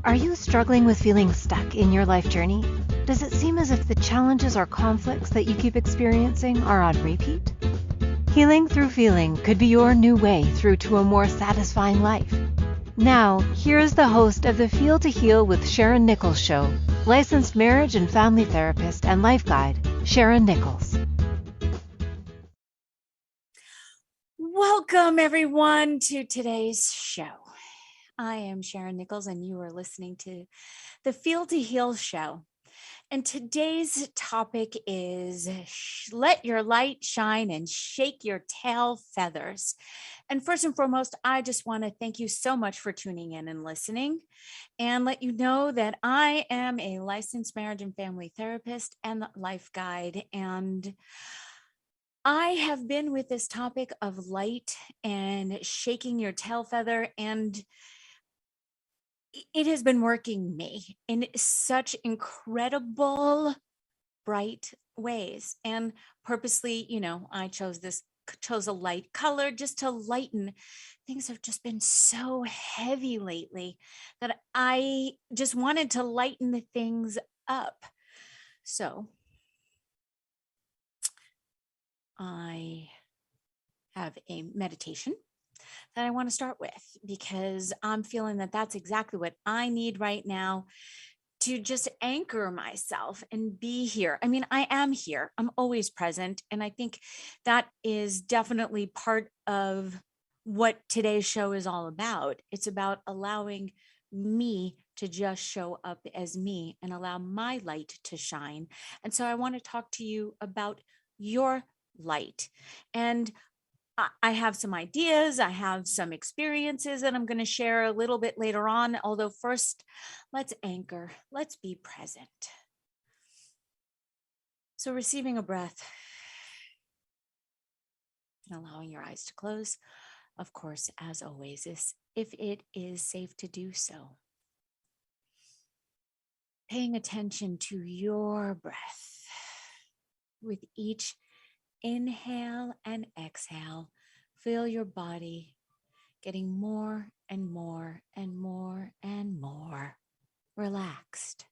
Are you struggling with feeling stuck in your life journey? Does it seem as if the challenges or conflicts that you keep experiencing are on repeat? Healing through feeling could be your new way through to a more satisfying life. Now, here's the host of the Feel to Heal with Sharyn Nichols show, licensed marriage and family therapist and life guide, Sharyn Nichols. Welcome, everyone, to today's show. I am Sharyn Nichols, and you are listening to the Feel to Heal show. And today's topic is let your light shine and shake your tail feathers. And first and foremost, I just want to thank you so much for tuning in and listening, and let you know that I am a licensed marriage and family therapist and life guide. And I have been with this topic of light and shaking your tail feather, and it has been working me in such incredible, bright ways. And purposely, I chose a light color just to lighten. Things have just been so heavy lately that I just wanted to lighten the things up. So I have a meditation that I want to start with, because I'm feeling that that's exactly what I need right now to just anchor myself and be here. I mean, I am here. I'm always present. And I think that is definitely part of what today's show is all about. It's about allowing me to just show up as me and allow my light to shine. And so I want to talk to you about your light. And I have some ideas, I have some experiences that I'm going to share a little bit later on. Although first, let's anchor, let's be present. So receiving a breath and allowing your eyes to close, of course, as always, if it is safe to do so. Paying attention to your breath with each inhale and exhale. Feel your body getting more and more and more and more relaxed.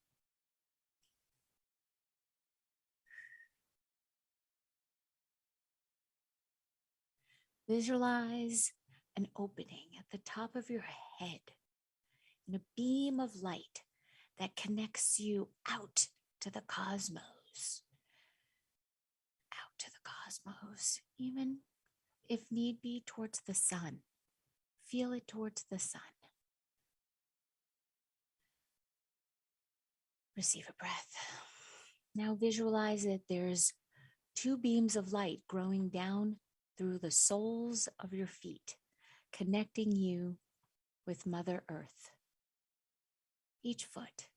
Visualize an opening at the top of your head and a beam of light that connects you out to the cosmos. Out to the cosmos, even if need be towards the sun. Feel it towards the sun. Receive a breath. Now visualize that there's two beams of light growing down through the soles of your feet, connecting you with Mother Earth. Each foot.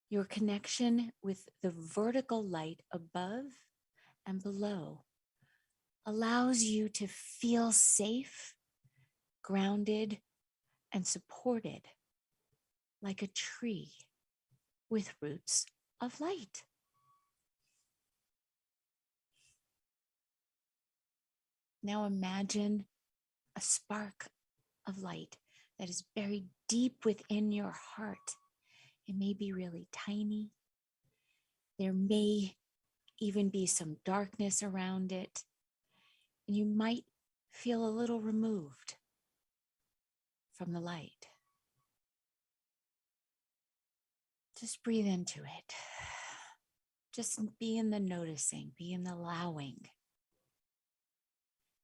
Your connection with the vertical light above and below allows you to feel safe, grounded, and supported like a tree with roots of light. Now imagine a spark of light that is buried deep within your heart. It may be really tiny. There may even be some darkness around it. And you might feel a little removed from the light. Just breathe into it. Just be in the noticing, be in the allowing.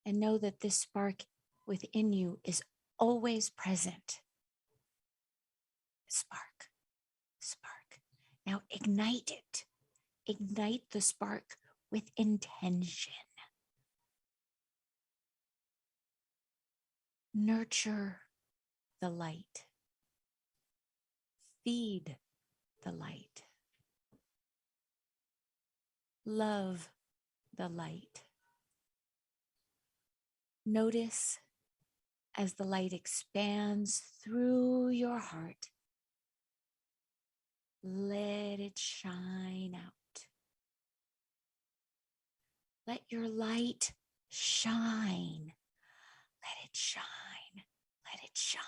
And know that this spark within you is always present. Spark, spark. Now ignite it. Ignite the spark with intention. Nurture the light. Feed the light. Love the light. Notice as the light expands through your heart. Let it shine out. Let your light shine. Let it shine. Let it shine.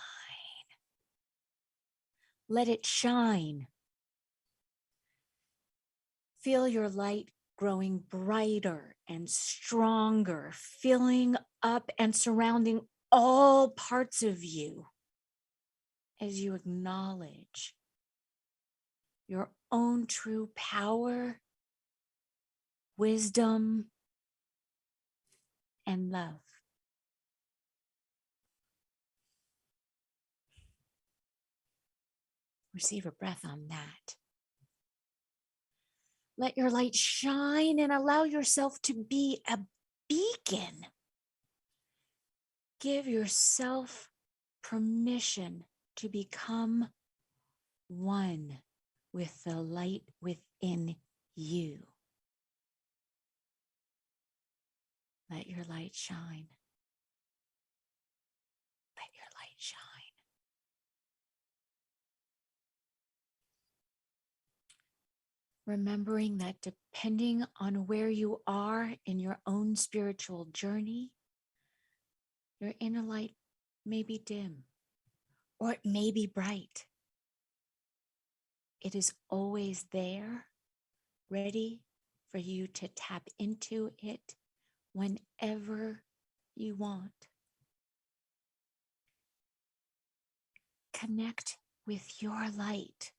Let it shine. Feel your light growing brighter and stronger, filling up and surrounding all parts of you as you acknowledge your own true power, wisdom, and love. Receive a breath on that. Let your light shine and allow yourself to be a beacon. Give yourself permission to become one with the light within you. Let your light shine. Let your light shine. Remembering that depending on where you are in your own spiritual journey, your inner light may be dim or it may be bright. It is always there, ready for you to tap into it whenever you want. Connect with your light.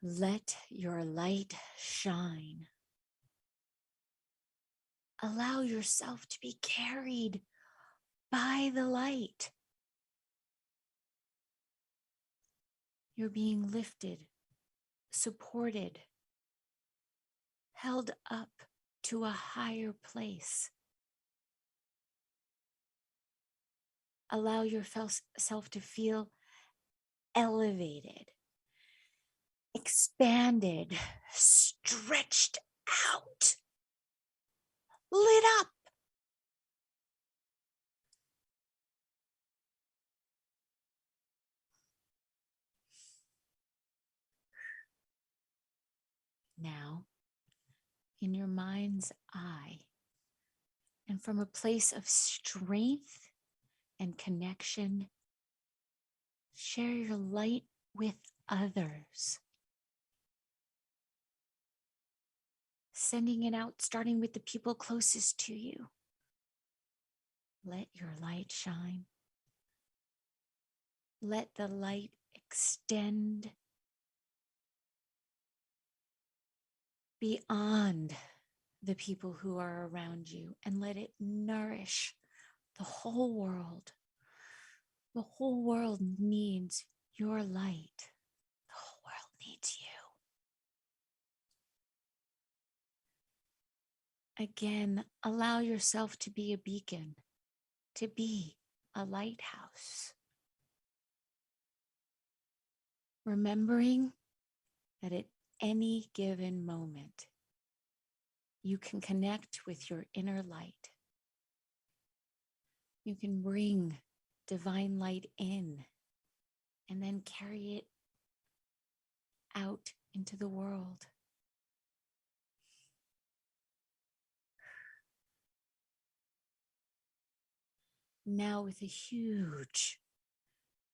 Let your light shine. Allow yourself to be carried by the light. You're being lifted, supported, held up to a higher place. Allow yourself to feel elevated, expanded, stretched out, lit up. Now, in your mind's eye, and from a place of strength and connection, share your light with others. Sending it out, starting with the people closest to you. Let your light shine. Let the light extend beyond the people who are around you and let it nourish the whole world. The whole world needs your light. The whole world needs you. Again, allow yourself to be a beacon, to be a lighthouse. Remembering that at any given moment, you can connect with your inner light. You can bring divine light in and then carry it out into the world. Now, with a huge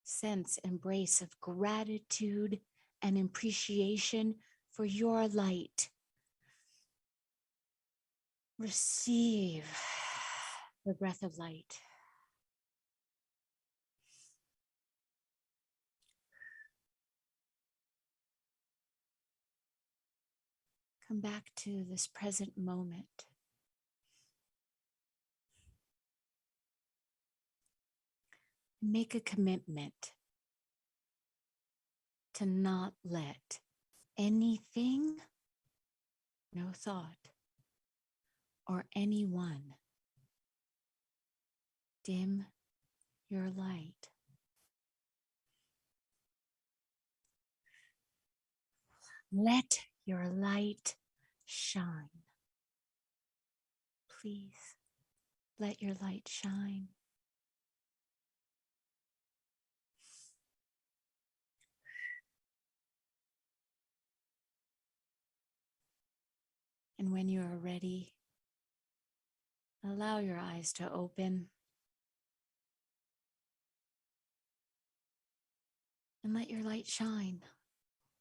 sense, embrace of gratitude and appreciation for your light, receive the breath of light. Come back to this present moment. Make a commitment to not let anything, no thought, or anyone dim your light. Let your light shine. Please let your light shine. And when you are ready, allow your eyes to open. and let your light shine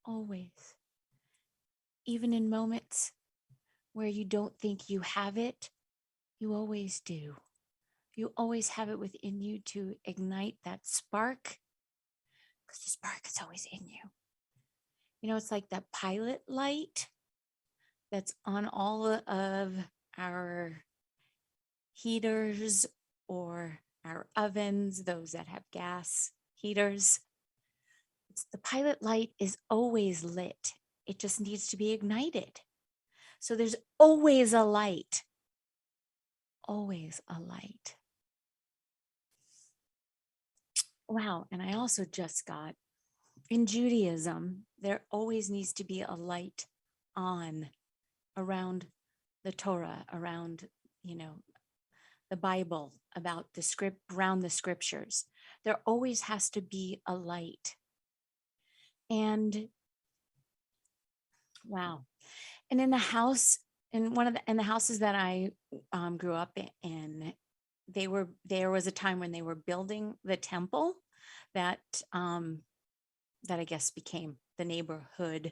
always. Even in moments where you don't think you have it, you always do. You always have it within you to ignite that spark, because the spark is always in you. You know, it's like that pilot light that's on all of our heaters or our ovens, those that have gas heaters. The pilot light is always lit. It just needs to be ignited. So there's always a light. Always a light. Wow. And I also just got, in Judaism, there always needs to be a light on around the Torah, around, the Bible, about the script, around the scriptures. There always has to be a light. And wow. And in the house, in the houses that I grew up in, there was a time when they were building the temple that I guess became the neighborhood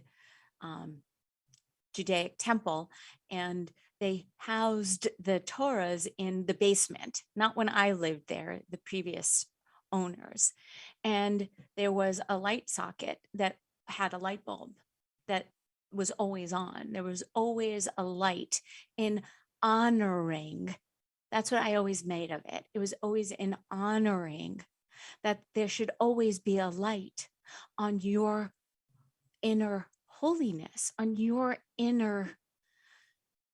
Judaic temple, and they housed the Torahs in the basement. Not when I lived there, the previous owners. And there was a light socket that had a light bulb that was always on. There was always a light in honoring. That's what I always made of it. It was always in honoring that there should always be a light on your inner holiness, on your inner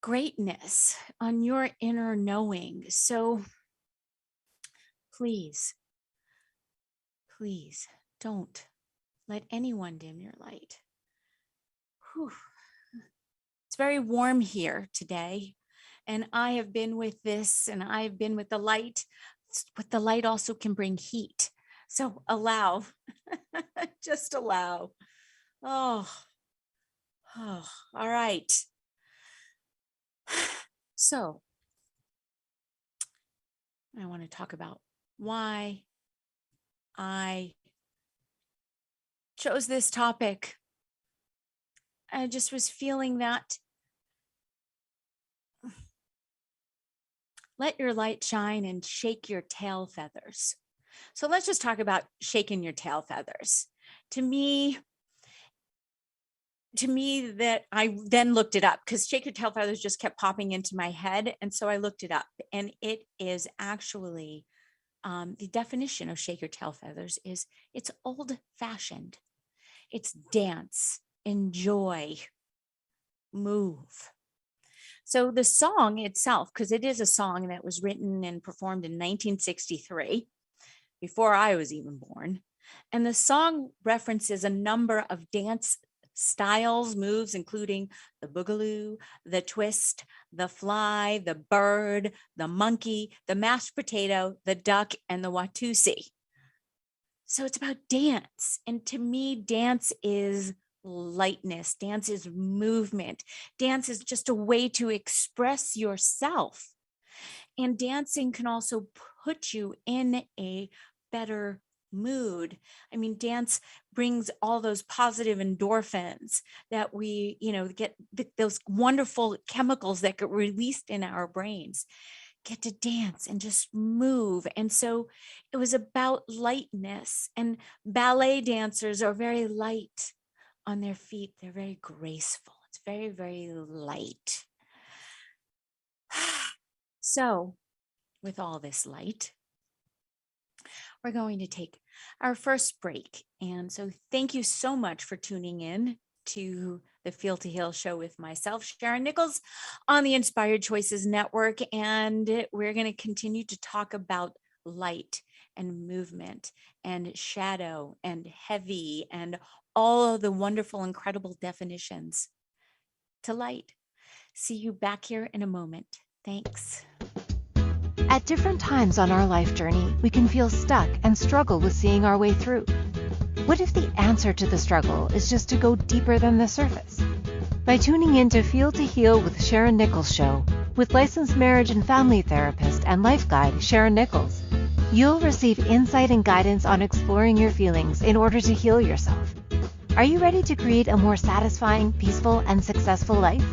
greatness, on your inner knowing. So please don't let anyone dim your light. Whew. It's very warm here today, and I have been with this, and I've been with the light, but the light also can bring heat. So allow, just allow. Oh, all right. So I want to talk about why I chose this topic. I just was feeling that let your light shine and shake your tail feathers. So let's just talk about shaking your tail feathers. To me, that I then looked it up, because shake your tail feathers just kept popping into my head. And so I looked it up, and it is actually the definition of shake your tail feathers is it's old fashioned. It's dance, enjoy, move. So the song itself, because it is a song that was written and performed in 1963, before I was even born. And the song references a number of dance styles, moves, including the boogaloo, the twist, the fly, the bird, the monkey, the mashed potato, the duck, and the watusi. So it's about dance. And to me, dance is lightness. Dance is movement. Dance is just a way to express yourself. And dancing can also put you in a better mood. I mean, dance brings all those positive endorphins that we, get those wonderful chemicals that get released in our brains. Get to dance and just move. And so it was about lightness, and ballet dancers are very light on their feet. They're very graceful. It's very, very light. So with all this light, we're going to take our first break. And so thank you so much for tuning in to the Feel to Heal show with myself, Sharyn Nichols, on the Inspired Choices Network. And we're going to continue to talk about light and movement and shadow and heavy and all of the wonderful, incredible definitions to light. See you back here in a moment. Thanks. At different times on our life journey, we can feel stuck and struggle with seeing our way through. What if the answer to the struggle is just to go deeper than the surface? By tuning in to Feel to Heal with Sharyn Nichols show, with licensed marriage and family therapist and life guide Sharyn Nichols, You'll receive insight and guidance on exploring your feelings in order to heal yourself. Are you ready to create a more satisfying, peaceful, and successful life?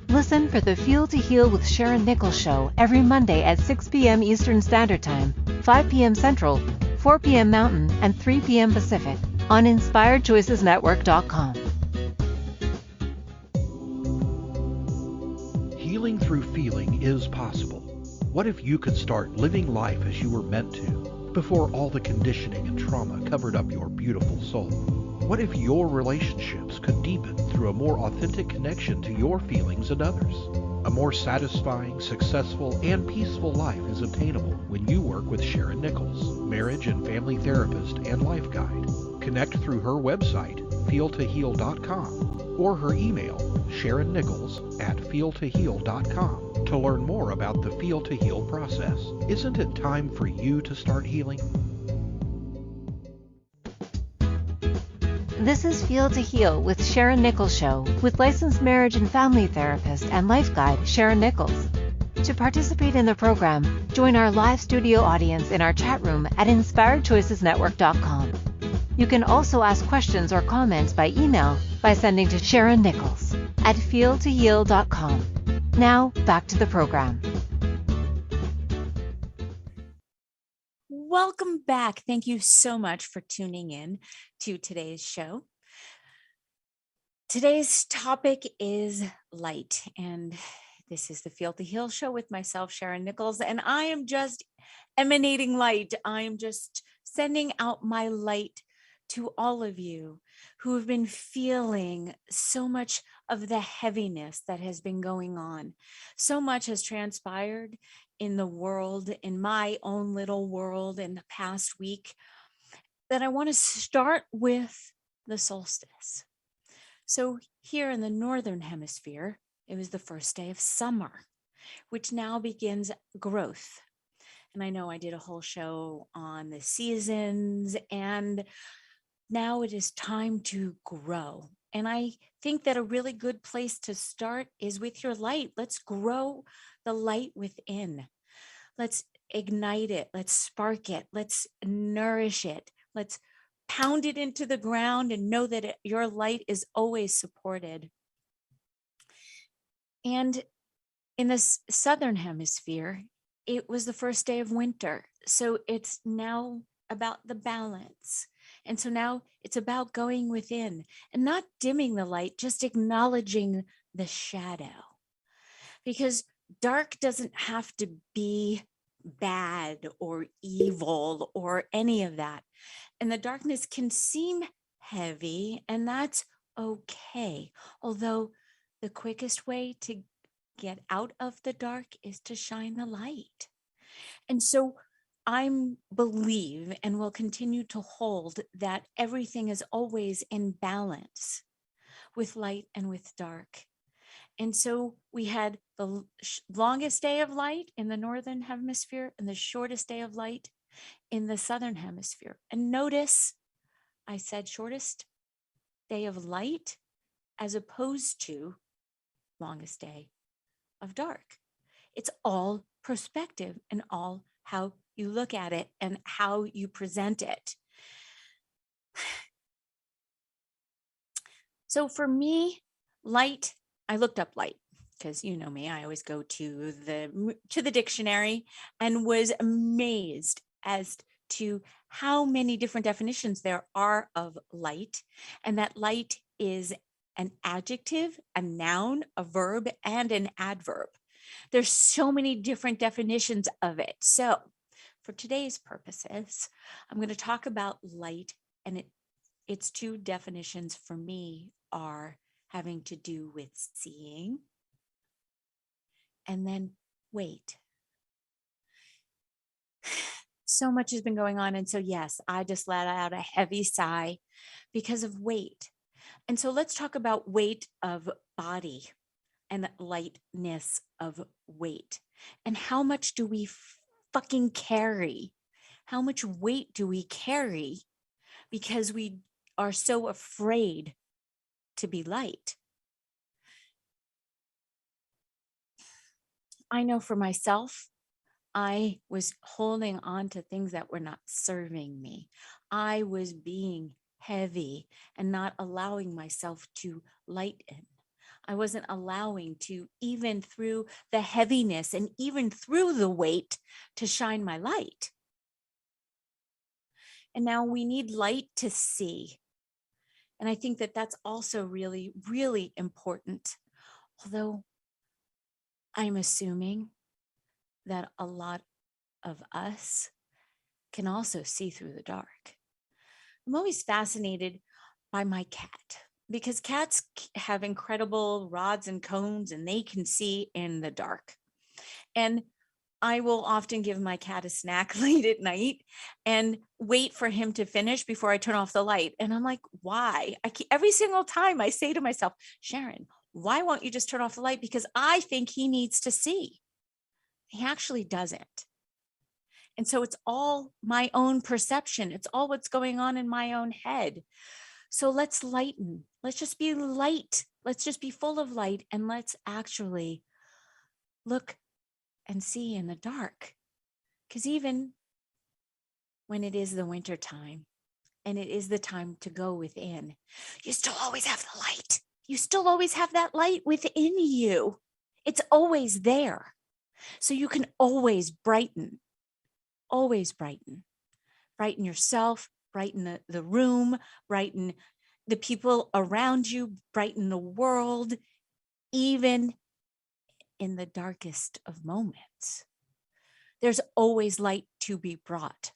Listen for the Feel to Heal with Sharyn Nichols show every Monday at 6 p.m. Eastern Standard Time, 5 p.m. Central, 4 p.m. Mountain, and 3 p.m. Pacific on InspiredChoicesNetwork.com. Healing through feeling is possible. What if you could start living life as you were meant to, before all the conditioning and trauma covered up your beautiful soul? What if your relationships could deepen through a more authentic connection to your feelings and others? A more satisfying, successful, and peaceful life is attainable when you work with Sharyn Nichols, marriage and family therapist and life guide. Connect through her website, feeltoheal.com, or her email, SharynNichols@feeltoheal.com, to learn more about the Feel to Heal process. Isn't it time for you to start healing? This is Feel to Heal with Sharyn Nichols Show with licensed marriage and family therapist and life guide Sharyn Nichols. To participate in the program, join our live studio audience in our chat room at InspiredChoicesNetwork.com. You can also ask questions or comments by email by sending to Sharyn Nichols at feeltoheal.com. Now, back to the program. Welcome back. Thank you so much for tuning in to today's show. Today's topic is light, and this is the Feel to Heal show with myself, Sharyn Nichols, and I am just emanating light. I am just sending out my light to all of you who have been feeling so much of the heaviness that has been going on. So much has transpired in the world, in my own little world in the past week, that I want to start with the solstice. So here in the Northern Hemisphere, it was the first day of summer, which now begins growth. And I know I did a whole show on the seasons, and now it is time to grow. And I think that a really good place to start is with your light. Let's grow the light within. Let's ignite it. Let's spark it. Let's nourish it. Let's pound it into the ground and know that your light is always supported. And in the Southern Hemisphere, it was the first day of winter. So it's now about the balance. And so now it's about going within and not dimming the light, just acknowledging the shadow. Because dark doesn't have to be bad or evil or any of that. And the darkness can seem heavy, and that's okay. Although the quickest way to get out of the dark is to shine the light. And so I believe and will continue to hold that everything is always in balance with light and with dark. And so we had the longest day of light in the Northern Hemisphere and the shortest day of light in the Southern Hemisphere. And notice I said shortest day of light as opposed to longest day of dark. It's all perspective and all how you look at it and how you present it. So for me, light, I looked up light because you know me, I always go to the dictionary and was amazed as to how many different definitions there are of light, and that light is an adjective, a noun, a verb, and an adverb. There's so many different definitions of it. So for today's purposes, I'm going to talk about light, and its two definitions for me are having to do with seeing and then weight. So much has been going on. And so, yes, I just let out a heavy sigh because of weight. And so let's talk about weight of body and lightness of weight. And how much do we fucking carry? How much weight do we carry because we are so afraid to be light? I know for myself, I was holding on to things that were not serving me. I was being heavy and not allowing myself to lighten. I wasn't allowing to, even through the heaviness and even through the weight, to shine my light. And now we need light to see. And I think that that's also really, really important. Although I'm assuming that a lot of us can also see through the dark. I'm always fascinated by my cat because cats have incredible rods and cones and they can see in the dark. And I will often give my cat a snack late at night and wait for him to finish before I turn off the light. And I'm like, why? Every single time I say to myself, Sharyn, why won't you just turn off the light? Because I think he needs to see. He actually doesn't. And so it's all my own perception. It's all what's going on in my own head. So let's lighten. Let's just be light. Let's just be full of light. And let's actually look and see in the dark. Because even when it is the winter time and it is the time to go within, you still always have the light. You still always have that light within you. It's always there. So you can always brighten. Always brighten. Brighten yourself, brighten the room, brighten the people around you, brighten the world, even in the darkest of moments. There's always light to be brought.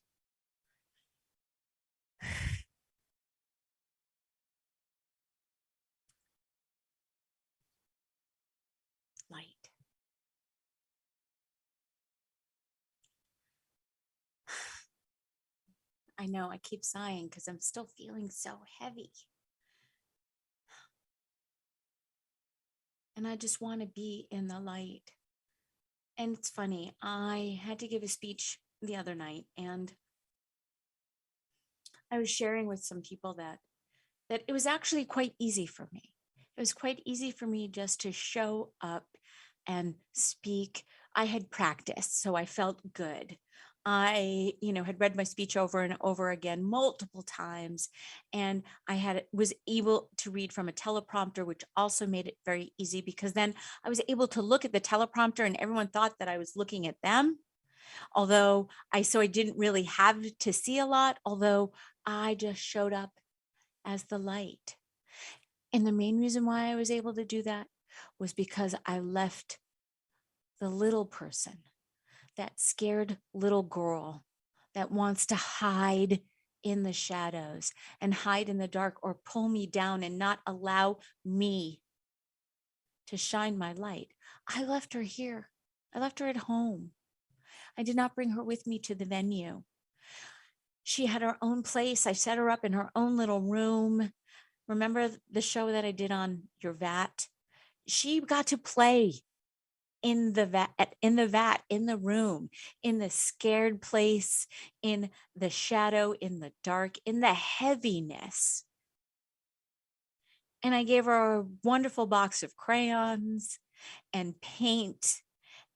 Light. I know I keep sighing because I'm still feeling so heavy. And I just want to be in the light. And it's funny, I had to give a speech the other night and I was sharing with some people that it was actually quite easy for me. It was quite easy for me just to show up and speak. I had practiced, so I felt good. I, had read my speech over and over again multiple times, and was able to read from a teleprompter, which also made it very easy because then I was able to look at the teleprompter and everyone thought that I was looking at them. Although I didn't really have to see a lot, although I just showed up as the light. And the main reason why I was able to do that was because I left the little person, that scared little girl that wants to hide in the shadows and hide in the dark or pull me down and not allow me to shine my light. I left her here. I left her at home. I did not bring her with me to the venue. She had her own place. I set her up in her own little room. Remember the show that I did on your vat? She got to play in the vat, in the room, in the scared place, in the shadow, in the dark, in the heaviness. And I gave her a wonderful box of crayons and paint.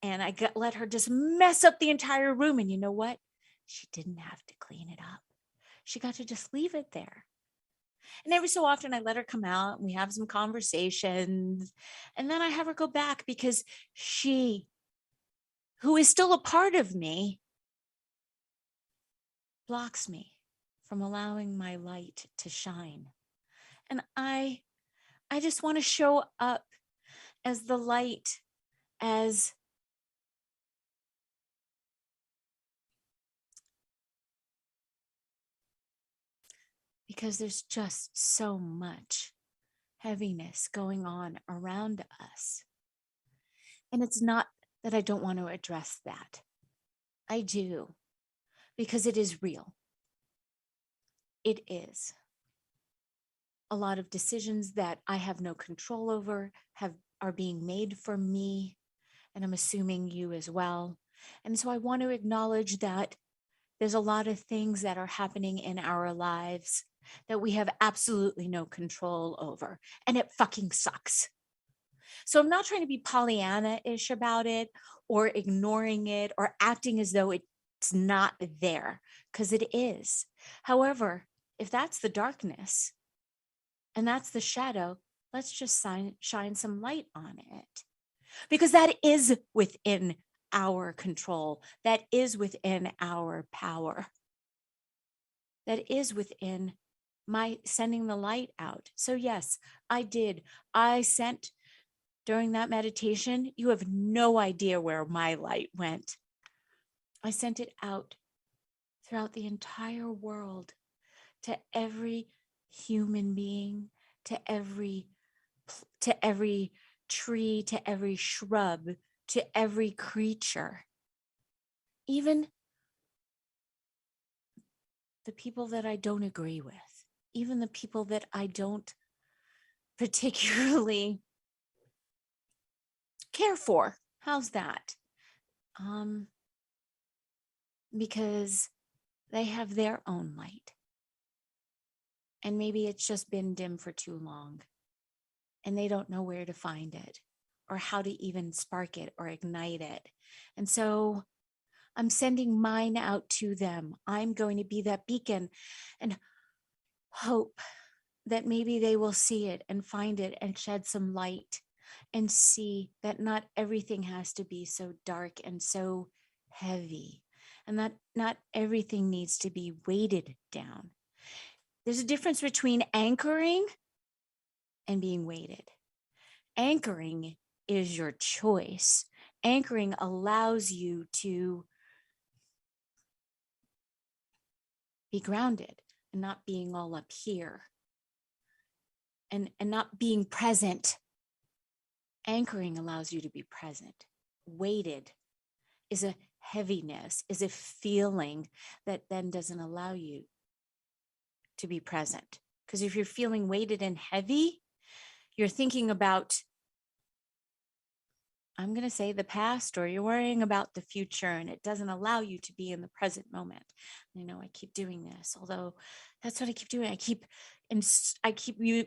And let her just mess up the entire room. And you know what? She didn't have to clean it up. She got to just leave it there. And every so often I let her come out and we have some conversations. And then I have her go back because she, who is still a part of me, blocks me from allowing my light to shine. And I just want to show up as the light, because there's just so much heaviness going on around us. And it's not that I don't want to address that. I do, because it is real. It is. A lot of decisions that I have no control over are being made for me, and I'm assuming you as well. And so I want to acknowledge that there's a lot of things that are happening in our lives that we have absolutely no control over, and it fucking sucks. So I'm not trying to be Pollyanna-ish about it or ignoring it or acting as though it's not there, because it is. However, if that's the darkness and that's the shadow, let's just shine some light on it, because that is within our control. That is within our power. That is within my sending the light out. So yes, I did. I sent during that meditation, you have no idea where my light went. I sent it out throughout the entire world, to every human being, to every tree, to every shrub, to every creature, even the people that I don't agree with, even the people that I don't particularly care for. How's that? Because they have their own light. And maybe it's just been dim for too long, and they don't know where to find it or how to even spark it or ignite it. And so I'm sending mine out to them. I'm going to be that beacon and hope that maybe they will see it and find it and shed some light and see that not everything has to be so dark and so heavy, and that not everything needs to be weighted down. There's a difference between anchoring and being weighted. Anchoring is your choice. Anchoring allows you to be grounded and not being all up here and not being present. Anchoring allows you to be present. Weighted is a heaviness, is a feeling that then doesn't allow you to be present. Because if you're feeling weighted and heavy, you're thinking about, I'm going to say, the past, or you're worrying about the future, and it doesn't allow you to be in the present moment. I know I keep doing this, although that's what I keep doing. I keep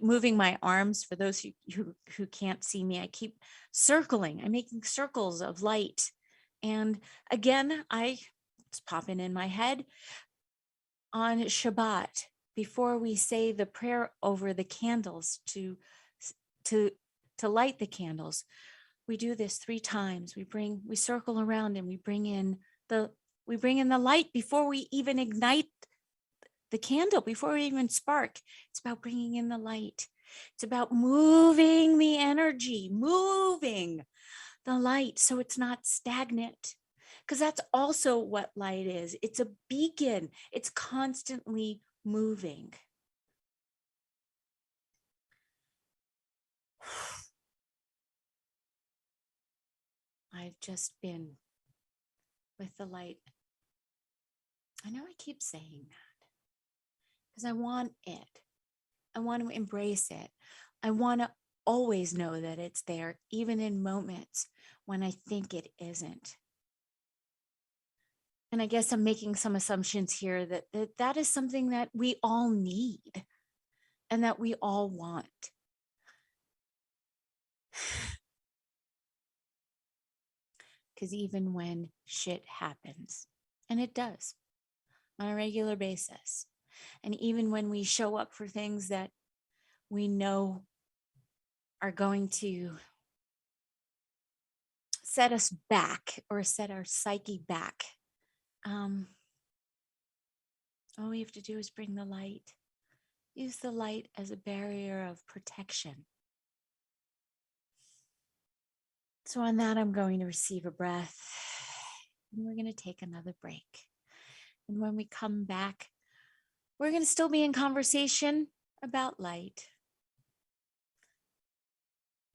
moving my arms. For those who can't see me, I keep circling. I'm making circles of light. And again, it's popping in my head on Shabbat, before we say the prayer over the candles to light the candles. We do this 3 times. We circle around and we bring in the light before we even ignite the candle, before we even spark. It's about bringing in the light. It's about moving the energy, moving the light so it's not stagnant. Because that's also what light is. It's a beacon. It's constantly moving. I've just been with the light. I know I keep saying that because I want it. I want to embrace it. I want to always know that it's there, even in moments when I think it isn't. And I guess I'm making some assumptions here that is something that we all need and that we all want. Because even when shit happens, and it does on a regular basis, and even when we show up for things that we know are going to set us back or set our psyche back, all we have to do is bring the light. Use the light as a barrier of protection. So on that, I'm going to receive a breath, and we're going to take another break. And when we come back, we're going to still be in conversation about light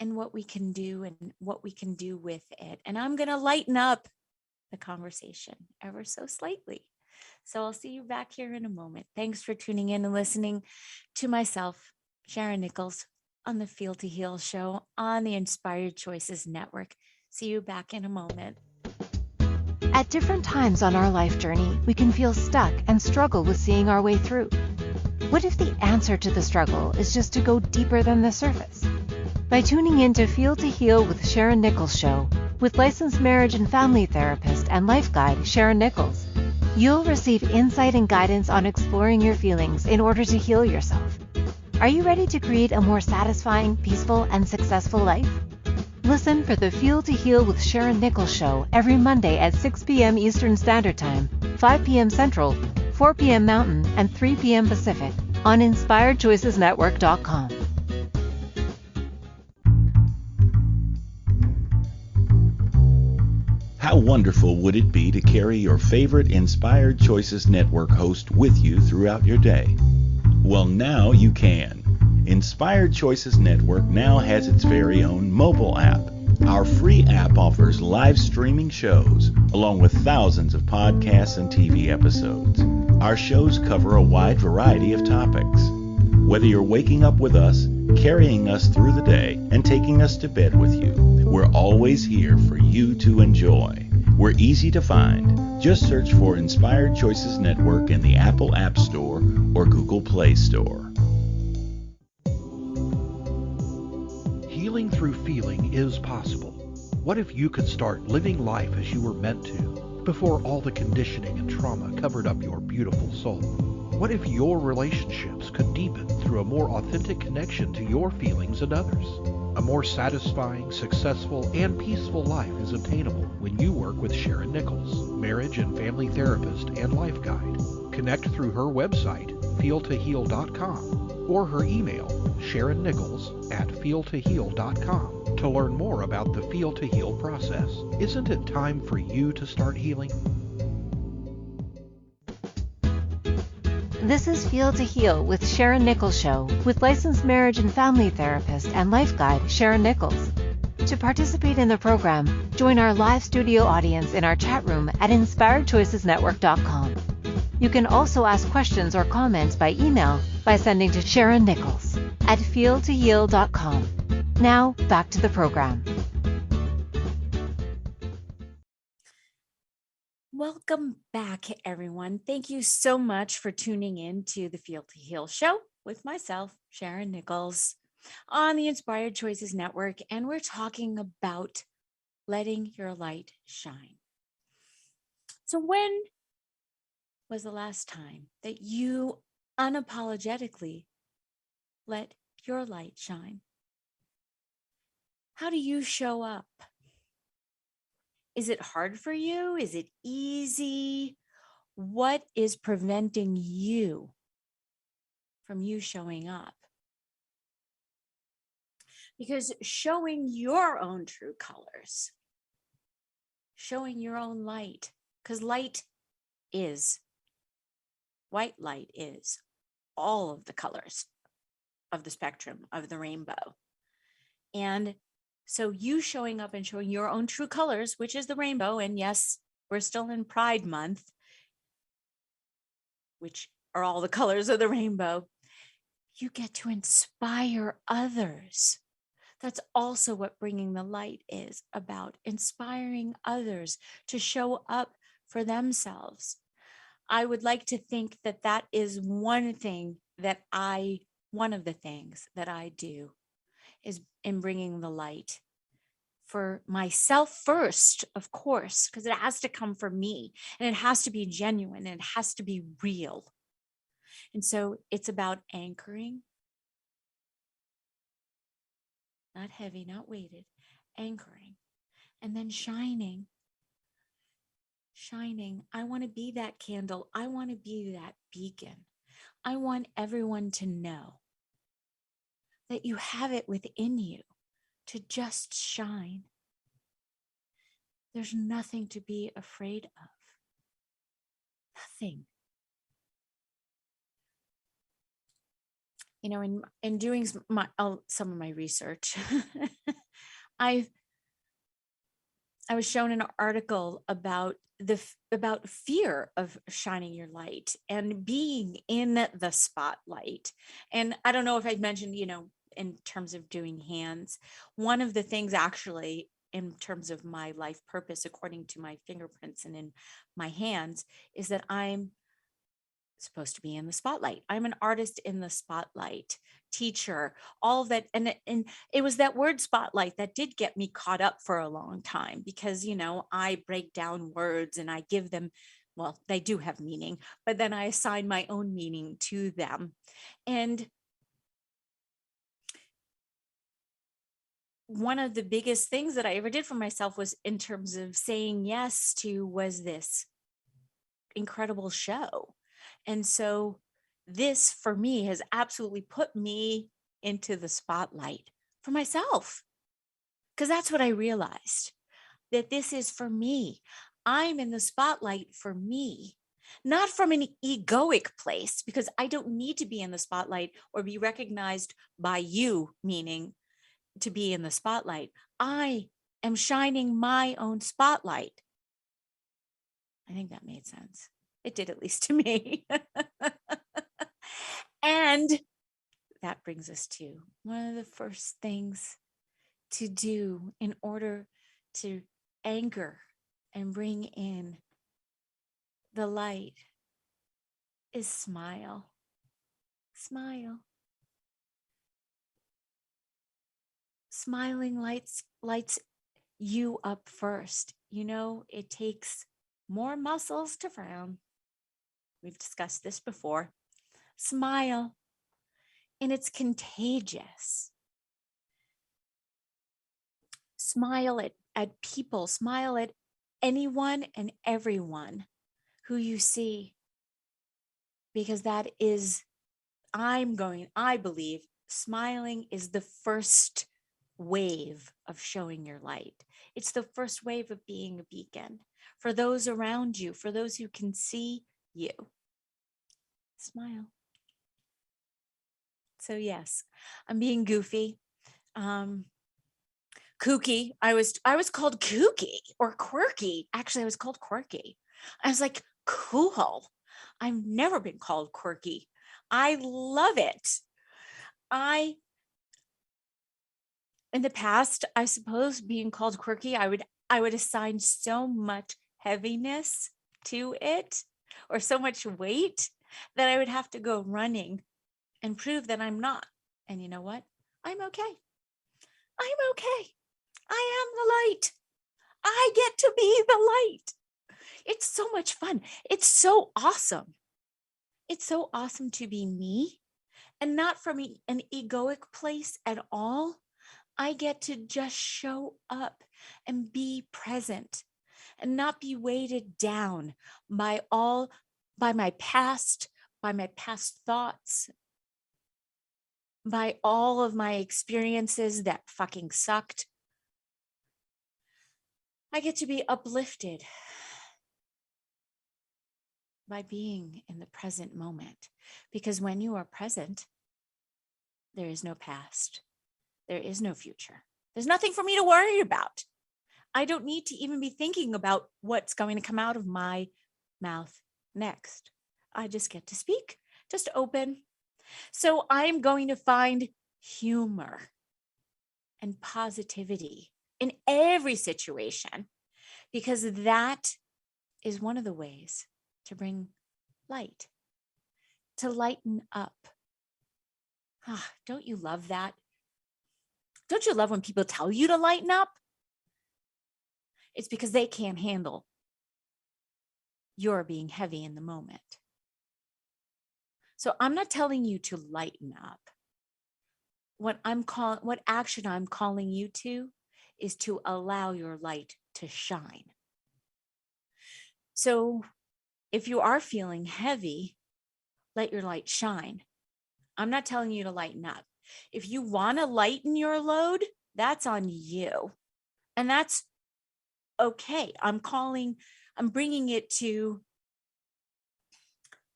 and what we can do and what we can do with it. And I'm going to lighten up the conversation ever so slightly. So I'll see you back here in a moment. Thanks for tuning in and listening to myself, Sharyn Nichols, on the Feel to Heal show on the Inspired Choices Network. See you back in a moment. At different times on our life journey, we can feel stuck and struggle with seeing our way through. What if the answer to the struggle is just to go deeper than the surface? By tuning in to Feel to Heal with Sharyn Nichols show with licensed marriage and family therapist and life guide Sharyn Nichols, you'll receive insight and guidance on exploring your feelings in order to heal yourself. Are you ready to create a more satisfying, peaceful, and successful life? Listen for the Feel to Heal with Sharyn Nichols show every Monday at 6 p.m. Eastern Standard Time, 5 p.m. Central, 4 p.m. Mountain, and 3 p.m. Pacific on InspiredChoicesNetwork.com. How wonderful would it be to carry your favorite Inspired Choices Network host with you throughout your day? Well, now you can. Inspired Choices Network now has its very own mobile app. Our free app offers live streaming shows, along with thousands of podcasts and TV episodes. Our shows cover a wide variety of topics. Whether you're waking up with us, carrying us through the day, and taking us to bed with you, we're always here for you to enjoy. We're easy to find. Just search for Inspired Choices Network in the Apple App Store or Google Play Store. Healing through feeling is possible. What if you could start living life as you were meant to before all the conditioning and trauma covered up your beautiful soul? What if your relationships could deepen through a more authentic connection to your feelings and others? A more satisfying, successful, and peaceful life is attainable when you work with Sharyn Nichols, marriage and family therapist and life guide. Connect through her website, feeltoheal.com, or her email, SharynNichols@feeltoheal.com, to learn more about the Feel to Heal process. Isn't it time for you to start healing? This is Feel to Heal with Sharyn Nichols show with licensed marriage and family therapist and life guide Sharyn Nichols. To participate in the program, join our live studio audience in our chat room at InspiredChoicesNetwork.com. You can also ask questions or comments by email by sending to SharynNichols@feeltoheal.com. Now, back to the program. Welcome back, everyone. Thank you so much for tuning in to the Feel to Heal show with myself, Sharyn Nichols, on the Inspired Choices Network. And we're talking about letting your light shine. So when was the last time that you unapologetically let your light shine? How do you show up? Is it hard for you? Is it easy? What is preventing you from you showing up? Because showing your own true colors, showing your own light, because white light is all of the colors of the spectrum of the rainbow. And so you showing up and showing your own true colors, which is the rainbow, and yes, we're still in Pride Month, which are all the colors of the rainbow, you get to inspire others. That's also what bringing the light is about, inspiring others to show up for themselves. I would like to think that that is one of the things that I do is in bringing the light for myself first, of course, because it has to come from me and it has to be genuine and it has to be real. And so it's about anchoring, not heavy, not weighted, anchoring, and then shining. I want to be that candle. I want to be that beacon. I want everyone to know that you have it within you to just shine. There's nothing to be afraid of. Nothing. You know, in doing some of my research, I was shown an article about fear of shining your light and being in the spotlight. And I don't know if I'd mentioned, in terms of doing hands, one of the things actually in terms of my life purpose, according to my fingerprints and in my hands, is that I'm supposed to be in the spotlight. I'm an artist in the spotlight, teacher, all of that. And it was that word spotlight that did get me caught up for a long time because, I break down words and I give them, well, they do have meaning, but then I assign my own meaning to them. And one of the biggest things that I ever did for myself was in terms of saying yes to was this incredible show. And so this for me has absolutely put me into the spotlight for myself. Because that's what I realized, that this is for me. I'm in the spotlight for me, not from an egoic place, because I don't need to be in the spotlight or be recognized by you, meaning to be in the spotlight. I am shining my own spotlight. I think that made sense. It did, at least to me. And that brings us to one of the first things to do in order to anchor and bring in the light is smile. Smile. Smiling lights you up first. It takes more muscles to frown. We've discussed this before. Smile. And it's contagious. Smile at people. Smile at anyone and everyone who you see. Because that is, I believe, smiling is the first wave of showing your light. It's the first wave of being a beacon for those around you, for those who can see you. Smile. So yes, I'm being goofy, kooky. I was called kooky or quirky. Actually, I was called quirky. I was like, cool. I've never been called quirky. I love it. In the past, I suppose being called quirky, I would assign so much heaviness to it or so much weight that I would have to go running and prove that I'm not. And you know what? I'm okay. I'm okay. I am the light. I get to be the light. It's so much fun. It's so awesome. It's so awesome to be me and not from an egoic place at all. I get to just show up and be present and not be weighted down by my past thoughts, by all of my experiences that fucking sucked. I get to be uplifted by being in the present moment, because when you are present, there is no past. There is no future. There's nothing for me to worry about. I don't need to even be thinking about what's going to come out of my mouth next. I just get to speak, just open. So I'm going to find humor and positivity in every situation, because that is one of the ways to bring light, to lighten up. Don't you love that? Don't you love when people tell you to lighten up? It's because they can't handle your being heavy in the moment. So I'm not telling you to lighten up. What action I'm calling you to is to allow your light to shine. So if you are feeling heavy, let your light shine. I'm not telling you to lighten up. If you want to lighten your load, that's on you. And that's okay. I'm bringing it to,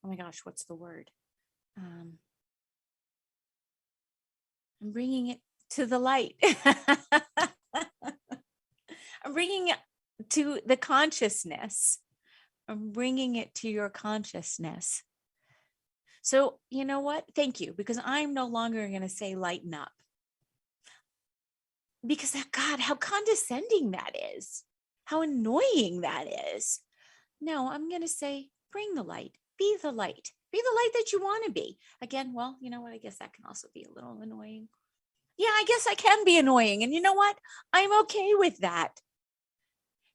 oh my gosh, what's the word? I'm bringing it to the light. I'm bringing it to the consciousness. I'm bringing it to your consciousness. So you know what? Thank you, because I'm no longer going to say lighten up. Because God, how condescending that is. How annoying that is. No, I'm going to say bring the light. Be the light. Be the light that you want to be. Again, well, you know what? I guess that can also be a little annoying. Yeah, I guess I can be annoying. And you know what? I'm okay with that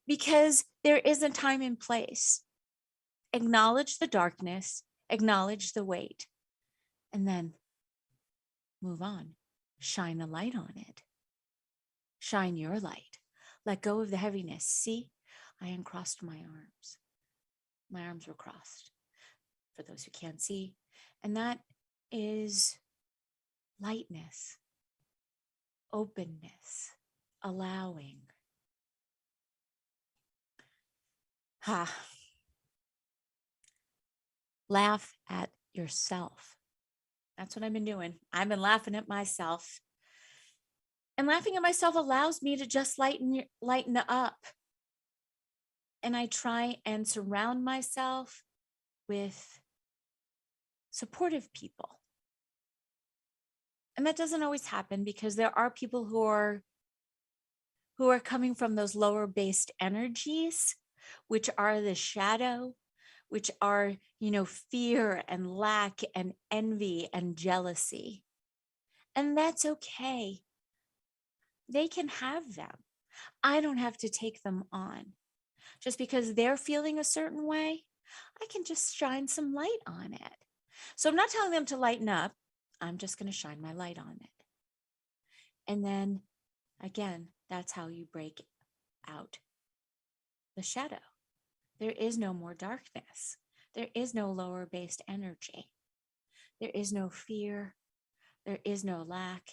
because there is a time and place. Acknowledge the darkness, acknowledge the weight, and then move on. Shine a light on it. Shine your light. Let go of the heaviness. See, I uncrossed my arms. My arms were crossed for those who can't see. And that is lightness, openness, allowing. Laugh at yourself. That's what I've been doing. I've been laughing at myself. And laughing at myself allows me to just lighten up. And I try and surround myself with supportive people. And that doesn't always happen because there are people who are coming from those lower based energies, which are the shadow, which are, fear and lack and envy and jealousy. And that's okay. They can have them. I don't have to take them on. Just because they're feeling a certain way, I can just shine some light on it. So I'm not telling them to lighten up. I'm just going to shine my light on it. And then again, that's how you break out the shadow. There is no more darkness. There is no lower based energy. There is no fear. There is no lack.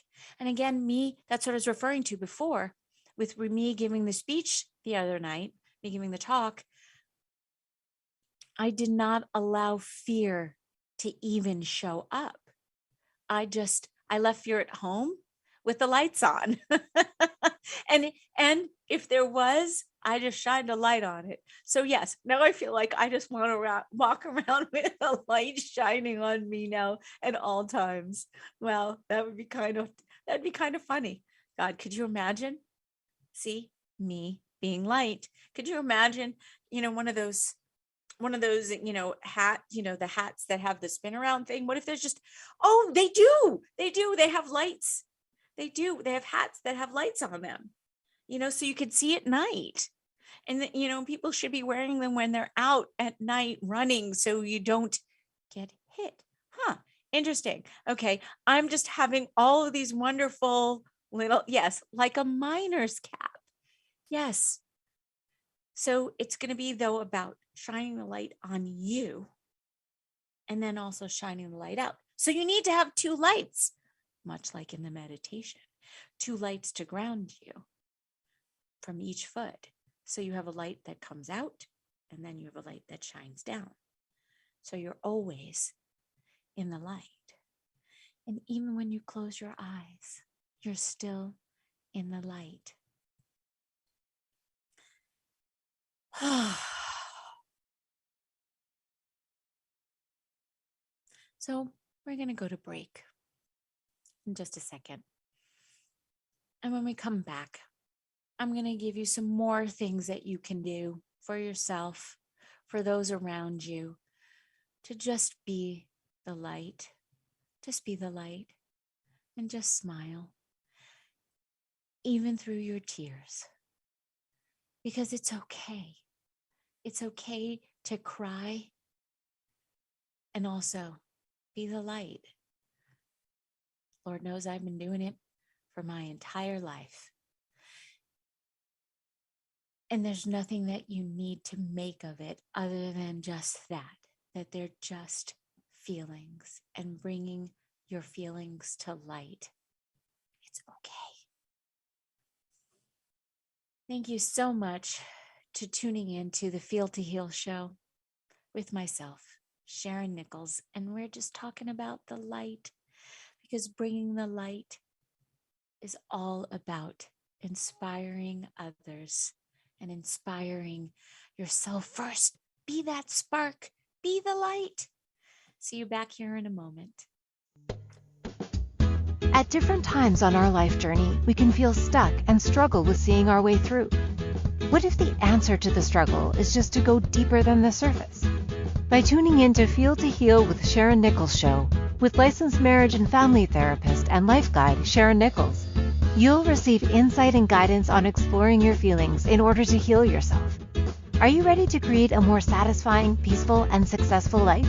And again, that's what I was referring to before with me giving the speech the other night, me giving the talk. I did not allow fear to even show up. I left fear at home with the lights on. and if there was, I just shined a light on it. So yes, now I feel like I just want to walk around with a light shining on me now at all times. Well, that'd be kind of funny. God, could you imagine? See, me being light. Could you imagine, one of those, the hats that have the spin around thing. What if there's just, they have lights. They have hats that have lights on them, so you could see at night. And, people should be wearing them when they're out at night running so you don't get hit. Interesting. Okay. I'm just having all of these wonderful little, yes, like a miner's cap. Yes. So it's going to be, though, about shining the light on you and then also shining the light out. So you need to have two lights, much like in the meditation, two lights to ground you from each foot. So you have a light that comes out and then you have a light that shines down. So you're always in the light. And even when you close your eyes, you're still in the light. So we're going to go to break in just a second. And when we come back, I'm going to give you some more things that you can do for yourself, for those around you, to just be the light. Just be the light and just smile, even through your tears, because it's okay. It's okay to cry and also be the light. Lord knows I've been doing it for my entire life. And there's nothing that you need to make of it other than just that they're just feelings, and bringing your feelings to light. It's okay. Thank you so much to tuning in to the Feel to Heal show with myself, Sharyn Nichols. And we're just talking about the light, because bringing the light is all about inspiring others and inspiring yourself first. Be that spark, be the light. See you back here in a moment. At different times on our life journey, we can feel stuck and struggle with seeing our way through. What if the answer to the struggle is just to go deeper than the surface? By tuning in to Feel to Heal with Sharyn Nichols show with licensed marriage and family therapist and life guide Sharyn Nichols, you'll receive insight and guidance on exploring your feelings in order to heal yourself. Are you ready to create a more satisfying, peaceful, and successful life?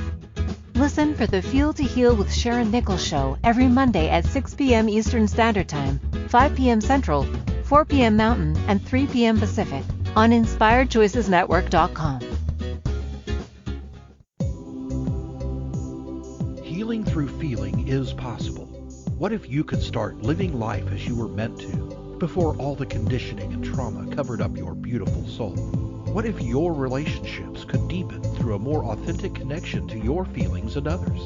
Listen for the Feel to Heal with Sharyn Nichols show every Monday at 6 p.m. Eastern Standard Time, 5 p.m. Central, 4 p.m. Mountain, and 3 p.m. Pacific on InspiredChoicesNetwork.com. Healing through feeling is possible. What if you could start living life as you were meant to before all the conditioning and trauma covered up your beautiful soul? What if your relationships could deepen through a more authentic connection to your feelings and others?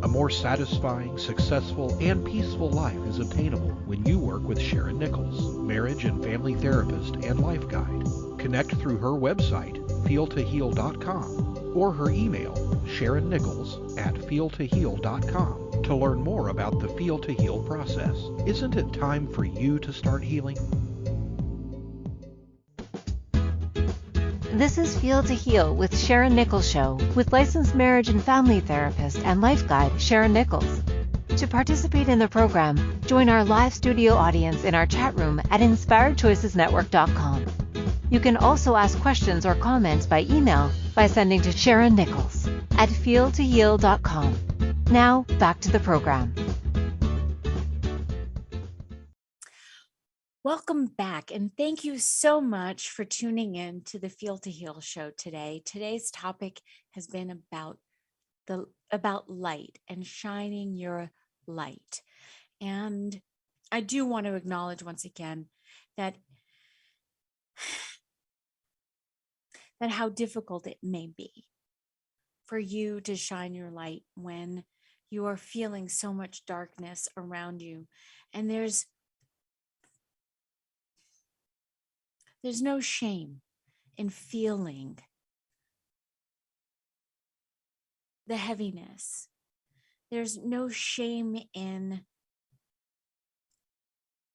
A more satisfying, successful, and peaceful life is obtainable when you work with Sharyn Nichols, marriage and family therapist and life guide. Connect through her website, feeltoheal.com, or her email, SharynNichols@feeltoheal.com, to learn more about the Feel to Heal process. Isn't it time for you to start healing? This is Feel to Heal with Sharyn Nichols show with licensed marriage and family therapist and life guide Sharyn Nichols. To participate in the program, join our live studio audience in our chat room at InspiredChoicesNetwork.com. You can also ask questions or comments by email by sending to SharynNichols@feeltoheal.com. Now, back to the program. Welcome back, and thank you so much for tuning in to the Feel to Heal show today. Today's topic has been about light and shining your light. And I do want to acknowledge once again that how difficult it may be for you to shine your light when you are feeling so much darkness around you. And there's no shame in feeling the heaviness. There's no shame in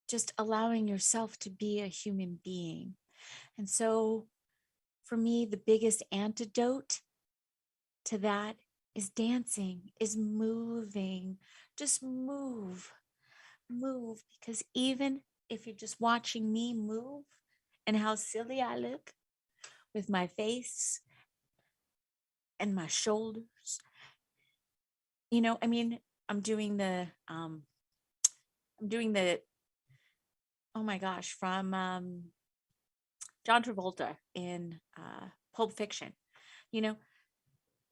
just allowing yourself to be a human being. And so for me, the biggest antidote to that is dancing, is moving. Just move, because even if you're just watching me move, and how silly I look with my face and my shoulders. I'm doing the, oh my gosh, from John Travolta in Pulp Fiction.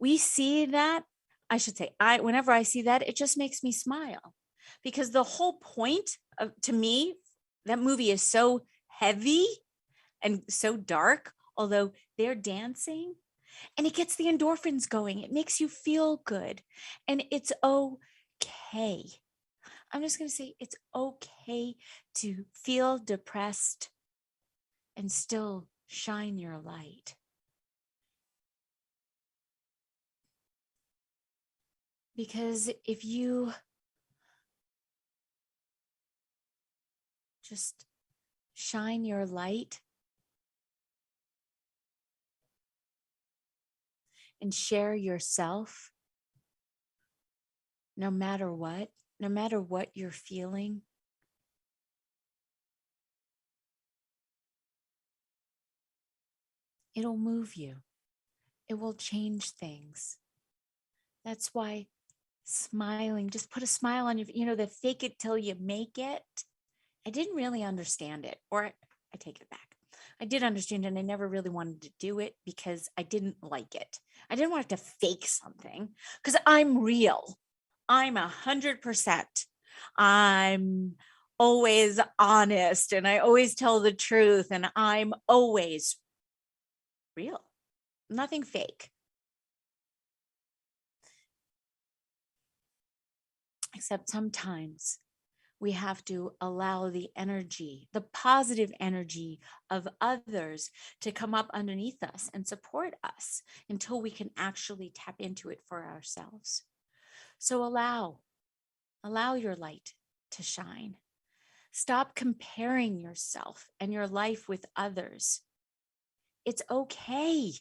We see that, whenever I see that, it just makes me smile, because the whole point to me, that movie is so heavy and so dark, although they're dancing, and it gets the endorphins going. It makes you feel good, and it's okay. I'm just going to say it's okay to feel depressed and still shine your light. Because if you just shine your light and share yourself, no matter what you're feeling, it'll move you. It will change things. That's why smiling, just put a smile on your, the fake it till you make it. I didn't really understand it, or I take it back. I did understand it, and I never really wanted to do it because I didn't like it. I didn't want to fake something, because I'm real. I'm 100%. I'm always honest, and I always tell the truth, and I'm always real. Nothing fake. Except sometimes we have to allow the energy, the positive energy of others to come up underneath us and support us until we can actually tap into it for ourselves. So allow your light to shine. Stop comparing yourself and your life with others. It's okay.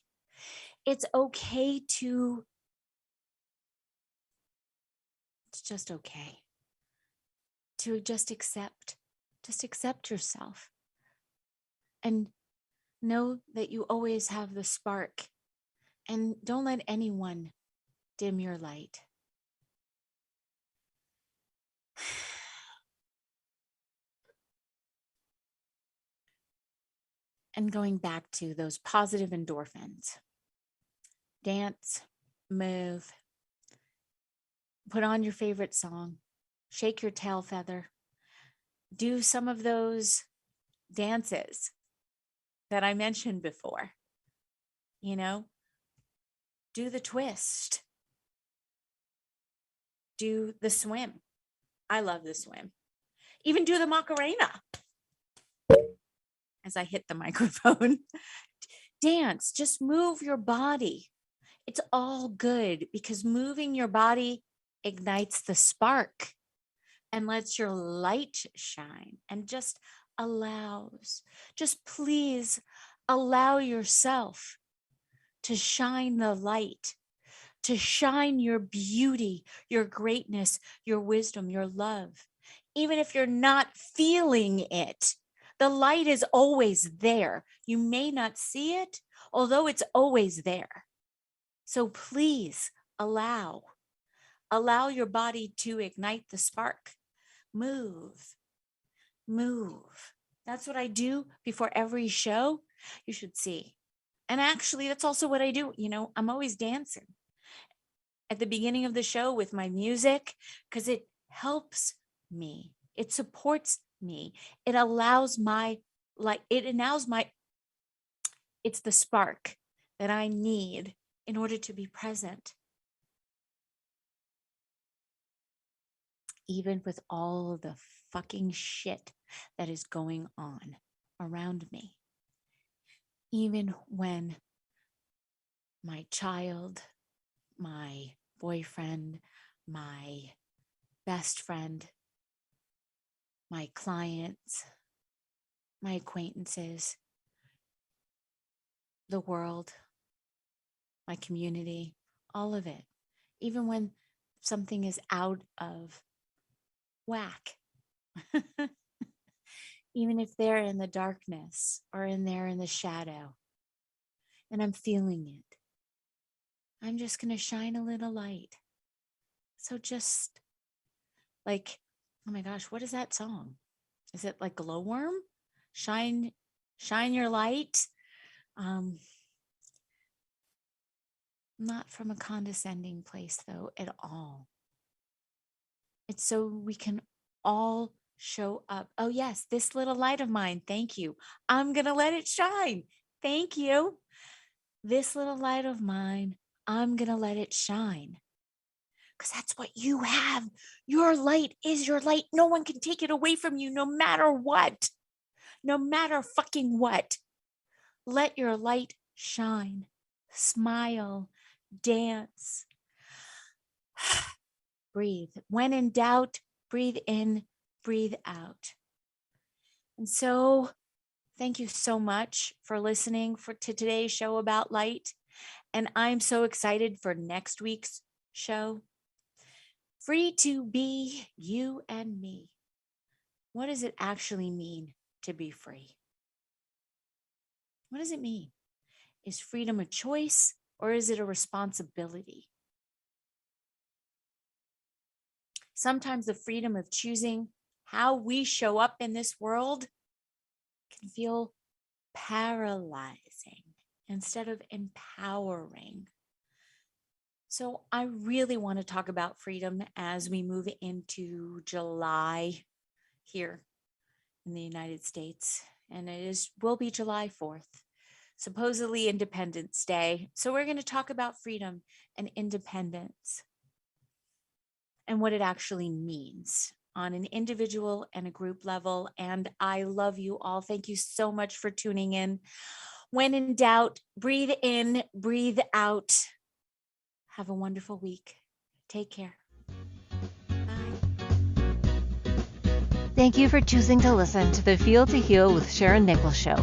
It's okay to It's just okay to just accept yourself and know that you always have the spark, and don't let anyone dim your light. And going back to those positive endorphins, dance, move, put on your favorite song, shake your tail feather, do some of those dances that I mentioned before. You know, do the twist, do the swim. I love the swim. Even do the Macarena as I hit the microphone. Dance, just move your body. It's all good because moving your body ignites the spark and lets your light shine and just please allow yourself to shine the light, to shine your beauty, your greatness, your wisdom, your love. Even if you're not feeling it, the light is always there. You may not see it, although it's always there. So please allow your body to ignite the spark. Move. That's what I do before every show. You should see. And actually, that's also what I do. You know, I'm always dancing at the beginning of the show with my music because it helps me. It supports me. It allows it's the spark that I need in order to be present. Even with all the fucking shit that is going on around me. Even when my child, my boyfriend, my best friend, my clients, my acquaintances, the world, my community, all of it. Even when something is out of whack. Even if they're in the darkness or in the shadow and I'm feeling it, I'm just going to shine a little light. So just like, oh my gosh, what is that song? Is it like Glowworm? Shine your light. Not from a condescending place though at all. It's so we can all show up. Oh yes, this little light of mine. Thank you. I'm going to let it shine. Thank you. This little light of mine, I'm going to let it shine. Because that's what you have. Your light is your light. No one can take it away from you, no matter what. No matter fucking what. Let your light shine. Smile. Dance. Breathe. When in doubt, breathe in, breathe out. And so, thank you so much for listening to today's show about light. And I'm so excited for next week's show. Free to be you and me. What does it actually mean to be free? What does it mean? Is freedom a choice or is it a responsibility? Sometimes the freedom of choosing how we show up in this world can feel paralyzing instead of empowering. So I really want to talk about freedom as we move into July here in the United States. And will be July 4th, supposedly Independence Day. So we're going to talk about freedom and independence and what it actually means on an individual and a group level. And I love you all. Thank you so much for tuning in. When in doubt, breathe in, breathe out. Have a wonderful week. Take care. Bye. Thank you for choosing to listen to the Feel to Heal with Sharyn Nichols show.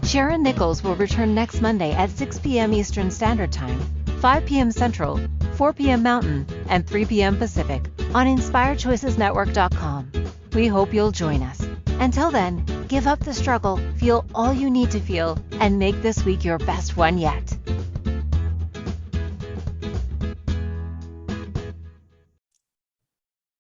Sharyn Nichols will return next Monday at 6 p.m. Eastern Standard Time, 5 p.m. Central, 4 p.m. Mountain, and 3 p.m. Pacific on inspiredchoicesnetwork.com. We hope you'll join us. Until then, give up the struggle, feel all you need to feel, and make this week your best one yet.